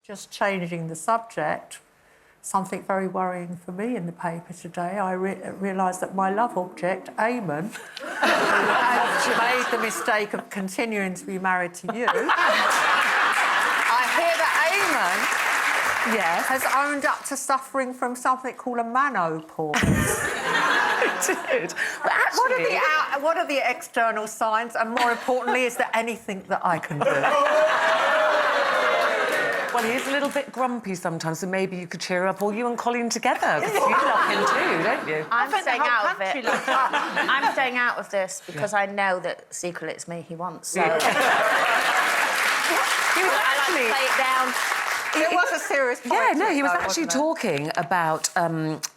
Just changing the subject, something very worrying for me in the paper today. I realised that my love object, Eamonn, who had made the mistake of continuing to be married to you. I hear that Eamonn, yes, has owned up to suffering from something called a Manopause. It did. But actually... What are the external signs? And more importantly, is there anything that I can do? Well, he is a little bit grumpy sometimes, so maybe you could cheer up, or you and Colleen together, because you love him too, don't you? I'm staying out of it. I'm staying out of this because I know that secretly it's me he wants, so... He was I like to play it down. It was a serious point. Yeah, no, he was actually talking about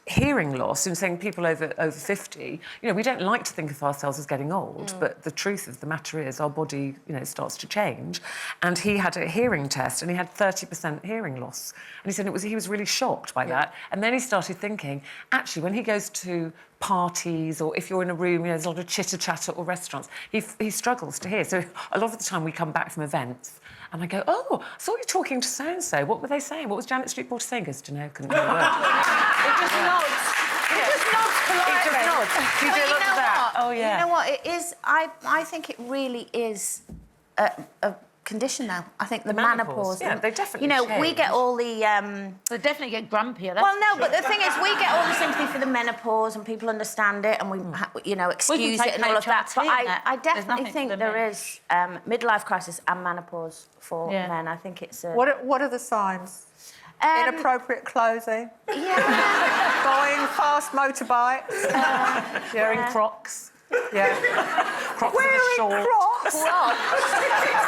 hearing loss and saying people over 50, you know, we don't like to think of ourselves as getting old, but the truth of the matter is our body, you know, starts to change. And he had a hearing test and he had 30% hearing loss. And he said he was really shocked by that. And then he started thinking, actually, when he goes to parties or if you're in a room, you know, there's a lot of chitter-chatter or restaurants, he struggles to hear. So a lot of the time we come back from events and I go, oh, I saw you talking to so-and-so. What were they saying? What was Janet Street Porter saying? He goes, don't know, couldn't hear a word. It just nods. It just nods politely. It just nods. Do you do a lot of that? What? Oh, yeah. You know what? It is... I think it really is a condition now. I think the menopause. Yeah, they definitely You know, change. we get all the... They definitely get grumpier. Well, no, but the thing is, we get all the sympathy for the menopause and people understand it and we, you know, excuse it and all of that. But I definitely think there is midlife crisis and menopause for men. I think it's... What are the signs? Inappropriate clothing? Yeah. Buying fast motorbikes? Wearing Crocs? Yeah. Crocs with a shawl. Crocs?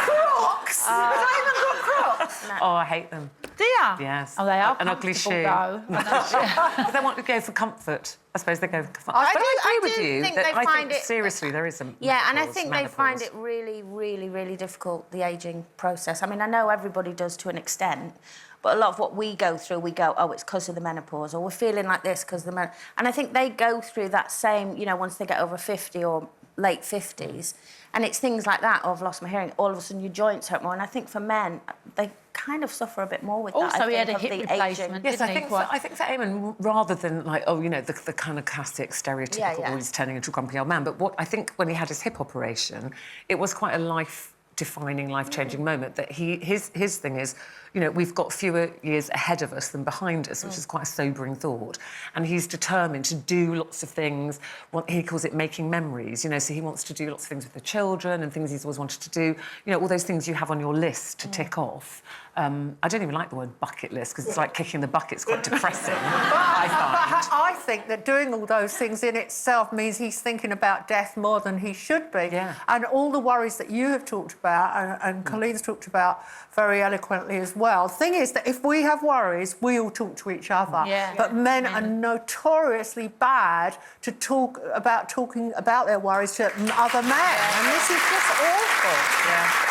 Crocs? Have I even got Crocs? No. Oh, I hate them. Do you? Yes. Oh, they are an ugly shoe. Though. They want to go for comfort. I suppose they go for comfort. I But do- I agree I with do you think that they I find think it- seriously there is a Yeah, and I menopause, think they find it really, really, really difficult, the ageing process. I mean, I know everybody does to an extent, but a lot of what we go through, we go, oh, it's because of the menopause, or we're feeling like this because of the menopause. And I think they go through that same, you know, once they get over 50 or late 50s, and it's things like that, oh, I've lost my hearing, all of a sudden your joints hurt more. And I think for men, they kind of suffer a bit more with that. Also, he had a of hip the replacement. aging. Yes, I think for Eamonn, rather than like, oh, you know, the kind of classic stereotypical, oh, he's turning into a grumpy old man. But what I think when he had his hip operation, it was quite a life-defining, life-changing moment. That his thing is, you know, we've got fewer years ahead of us than behind us, which is quite a sobering thought. And he's determined to do lots of things. He calls it making memories, you know, so he wants to do lots of things with the children and things he's always wanted to do. You know, all those things you have on your list to tick off. I don't even like the word bucket list because it's like kicking the bucket. It's quite depressing, I find. I think that doing all those things in itself means he's thinking about death more than he should be. Yeah. And all the worries that you have talked about and Colleen's talked about very eloquently as well. The thing is that if we have worries, we all talk to each other. Yeah. But men are notoriously bad to talking about their worries to other men. And this is just awful. Yeah.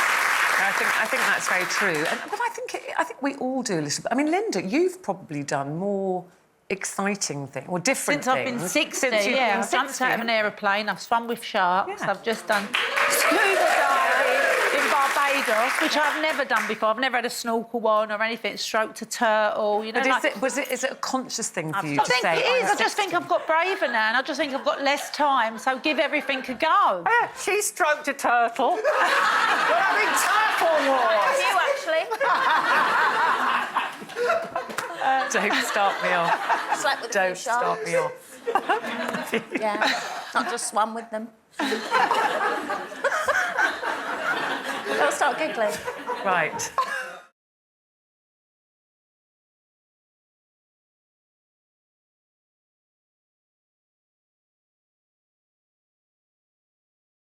I think that's very true. But I think we all do a little bit. I mean, Linda, you've probably done more exciting things or different Since things. I've been 60, Since you've yeah. been I've jumped 60. out of an aeroplane, I've swum with sharks, Yeah. I've just done scuba diving in Barbados, which I've never done before. I've never had a snorkel on or anything, stroked a turtle, you know. But is it a conscious thing for you I to think say? it is. I just think I've got braver now and I just think I've got less time, so give everything a go. Yeah, she stroked a turtle. We're having turtle wars. You, actually. Don't start me off. Slept with a Don't few sharks. start me off. Yeah, not just swum with them. Don't start giggling. Right.